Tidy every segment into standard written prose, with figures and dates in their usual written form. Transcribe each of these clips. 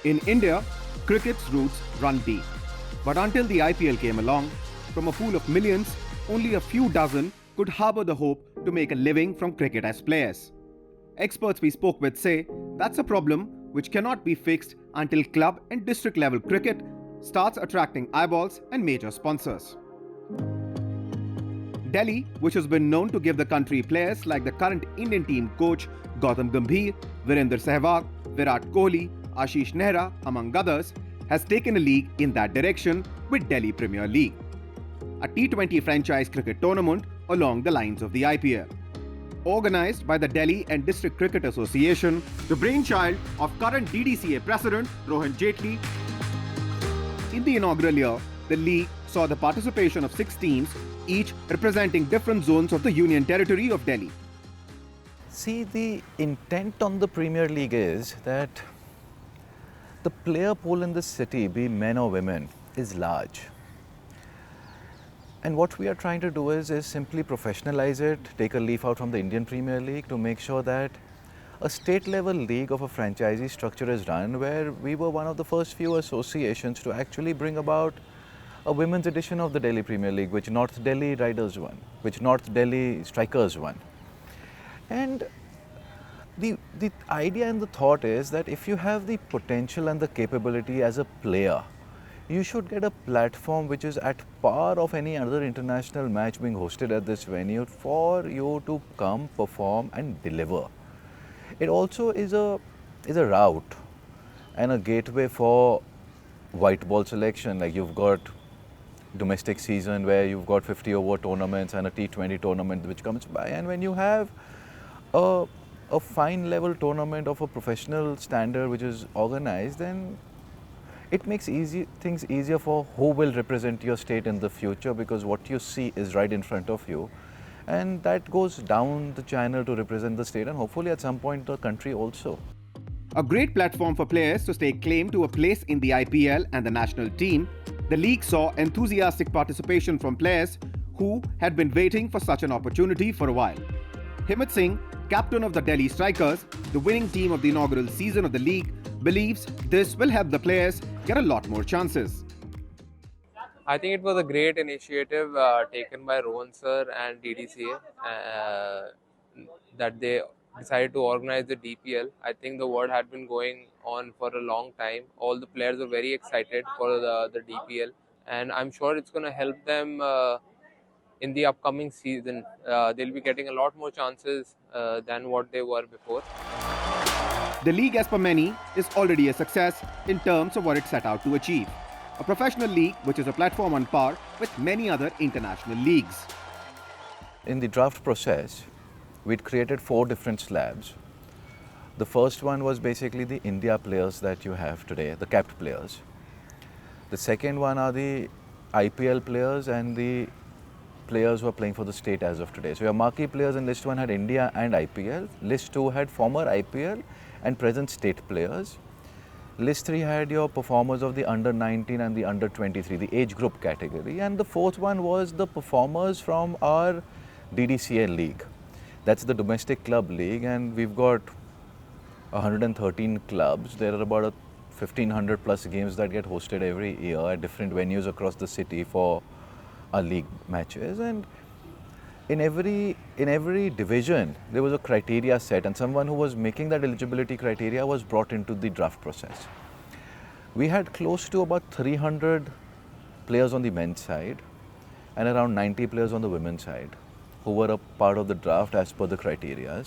In India, cricket's roots run deep. But until the IPL came along, from a pool of millions, only a few dozen could harbour the hope to make a living from cricket as players. Experts we spoke with say that's a problem which cannot be fixed until club and district level cricket starts attracting eyeballs and major sponsors. Delhi, which has been known to give the country players like the current Indian team coach Gautam Gambhir, Virender Sehwag, Virat Kohli, Ashish Nehra, among others, has taken a league in that direction with Delhi Premier League, a T20 franchise cricket tournament along the lines of the IPL. Organised by the Delhi and District Cricket Association, the brainchild of current DDCA President Rohan Jaitley. In the inaugural year, the league saw the participation of 6 teams, each representing different zones of the Union Territory of Delhi. See, the intent on the Premier League is that the player pool in this city, be men or women, is large. And what we are trying to do is simply professionalize it, take a leaf out from the Indian Premier League to make sure that a state level league of a franchisee structure is run, where we were one of the first few associations to actually bring about a women's edition of the Delhi Premier League, which North Delhi Riders won, which North Delhi Strikers won. And the idea and the thought is that if you have the potential and the capability as a player, you should get a platform which is at par of any other international match being hosted at this venue for you to come, perform and deliver. It also is a route and a gateway for white ball selection. Like, you've got domestic season where you've got 50 over tournaments and a T20 tournament which comes by, and when you have a fine level tournament of a professional standard which is organized, then it makes things easier for who will represent your state in the future, because what you see is right in front of you, and that goes down the channel to represent the state and hopefully at some point the country also. A great platform for players to stake claim to a place in the IPL and the national team, the league saw enthusiastic participation from players who had been waiting for such an opportunity for a while. Himmat Singh, captain of the Delhi Strikers, the winning team of the inaugural season of the league, believes this will help the players get a lot more chances. I think it was a great initiative taken by Rohan sir and DDCA that they decided to organize the DPL. I think the word had been going on for a long time. All the players are very excited for the DPL, and I'm sure it's going to help them in the upcoming season. They'll be getting a lot more chances than what they were before. The league, as per many, is already a success in terms of what it set out to achieve. A professional league which is a platform on par with many other international leagues. In the draft process, we'd created 4 different slabs. The first one was basically the India players that you have today, the capped players. The second one are the IPL players and the players who are playing for the state as of today. So your marquee players in list 1 had India and IPL. List 2 had former IPL and present state players. List 3 had your performers of the under 19 and the under 23, the age group category. And the fourth one was the performers from our DDCA league. That's the domestic club league, and we've got 113 clubs. There are about 1,500 plus games that get hosted every year at different venues across the city for our league matches. And in every division, there was a criteria set, and someone who was making that eligibility criteria was brought into the draft process. We had close to about 300 players on the men's side and around 90 players on the women's side who were a part of the draft as per the criteria.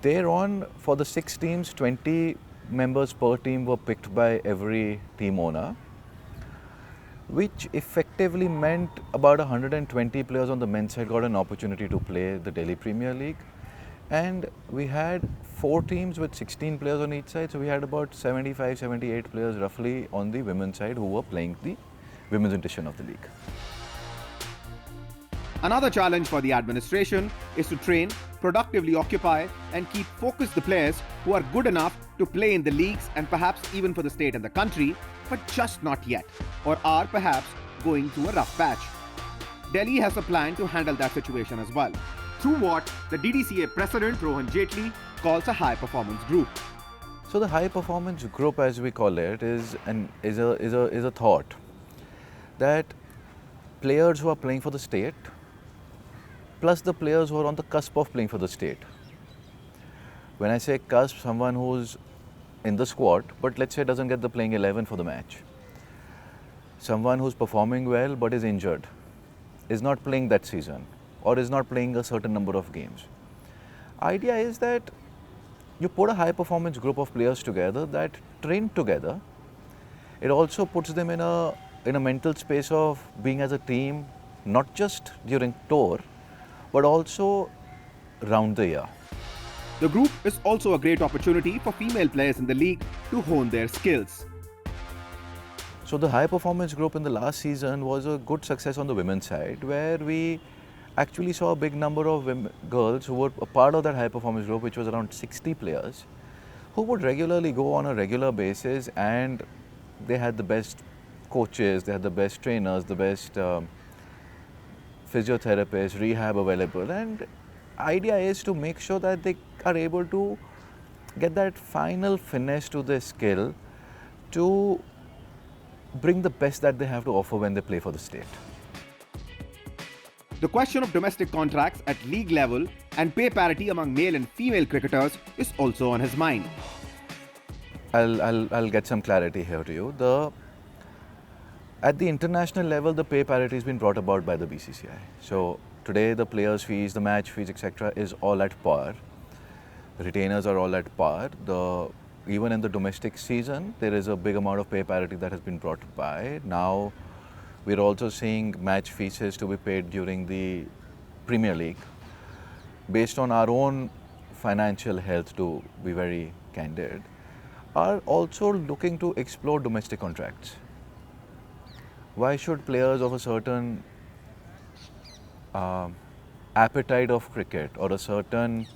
Thereon, for the 6 teams, 20 members per team were picked by every team owner, which effectively meant about 120 players on the men's side got an opportunity to play the Delhi Premier League. And we had 4 teams with 16 players on each side, so we had about 75, 78 players roughly on the women's side who were playing the women's edition of the league. Another challenge for the administration is to train, productively occupy and keep focused the players who are good enough to play in the leagues and perhaps even for the state and the country, but just not yet, or are perhaps going through a rough patch. Delhi has a plan to handle that situation as well, through what the DDCA President Rohan Jaitley calls a high performance group. So the high performance group, as we call it, is a thought that players who are playing for the state, plus the players who are on the cusp of playing for the state. When I say cusp, someone who's in the squad, but let's say doesn't get the playing 11 for the match. Someone who's performing well but is injured, is not playing that season, or is not playing a certain number of games. Idea is that you put a high performance group of players together that train together. It also puts them in a mental space of being as a team, not just during tour, but also round the year. The group is also a great opportunity for female players in the league to hone their skills. So the high performance group in the last season was a good success on the women's side, where we actually saw a big number of girls who were a part of that high performance group, which was around 60 players, who would regularly go on a regular basis, and they had the best coaches, they had the best trainers, the best physiotherapists, rehab available, and idea is to make sure that they are able to get that final finesse to their skill to bring the best that they have to offer when they play for the state. The question of domestic contracts at league level and pay parity among male and female cricketers is also on his mind. I'll get some clarity here to you. At the international level, the pay parity has been brought about by the BCCI. So today, the players' fees, the match fees, etc., is all at par. Retainers are all at par. Even in the domestic season, there is a big amount of pay parity that has been brought by. Now, we're also seeing match fees to be paid during the Premier League. Based on our own financial health, to be very candid, are also looking to explore domestic contracts. Why should players of a certain appetite of cricket or a certain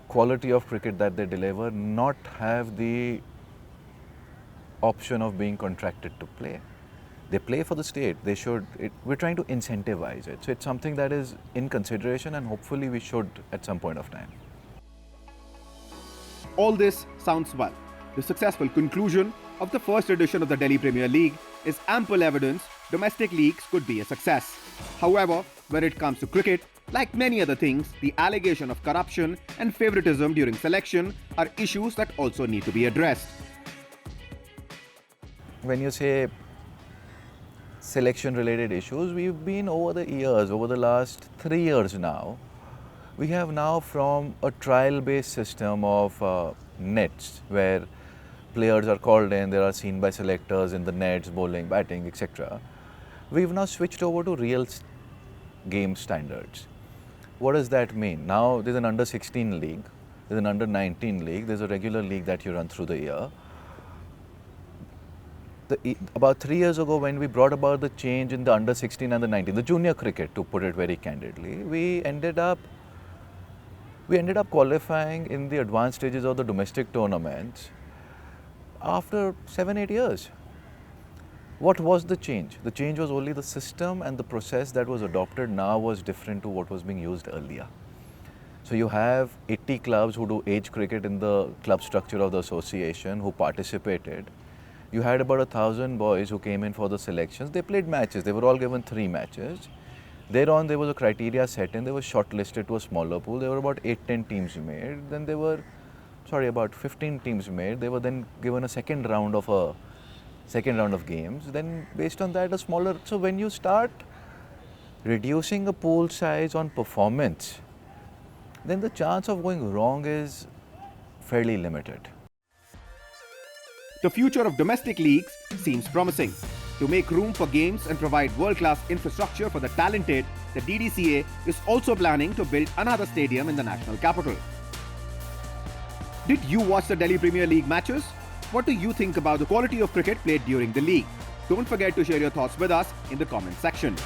quality of cricket that they deliver not have the option of being contracted to play? They play for the state. We're trying to incentivize it. So it's something that is in consideration, and hopefully we should at some point of time. All this sounds well. The successful conclusion of the first edition of the Delhi Premier League is ample evidence domestic leagues could be a success. However, when it comes to cricket, like many other things, the allegation of corruption and favoritism during selection are issues that also need to be addressed. When you say selection-related issues, we've been over the last 3 years now, we have now from a trial-based system of nets where players are called in, they are seen by selectors in the nets, bowling, batting, etc. We've now switched over to real game standards. What does that mean? Now there's an under-16 league, there's an under-19 league, there's a regular league that you run through the year. About 3 years ago, when we brought about the change in the under-16 and the 19, the junior cricket, to put it very candidly, we ended up qualifying in the advanced stages of the domestic tournaments after 7-8 years. What was the change? The change was only the system, and the process that was adopted now was different to what was being used earlier. So you have 80 clubs who do age cricket in the club structure of the association who participated. You had about 1,000 boys who came in for the selections. They played matches. They were all given 3 matches. Thereon, there was a criteria set in. They were shortlisted to a smaller pool. There were about 8-10 teams made. Then about 15 teams made. They were then given a second round of games. Then based on that, a smaller. So when you start reducing a pool size on performance, then the chance of going wrong is fairly limited. The future of domestic leagues seems promising. To make room for games and provide world-class infrastructure for the talented, the DDCA is also planning to build another stadium in the national capital. Did you watch the Delhi Premier League matches? What do you think about the quality of cricket played during the league? Don't forget to share your thoughts with us in the comment section.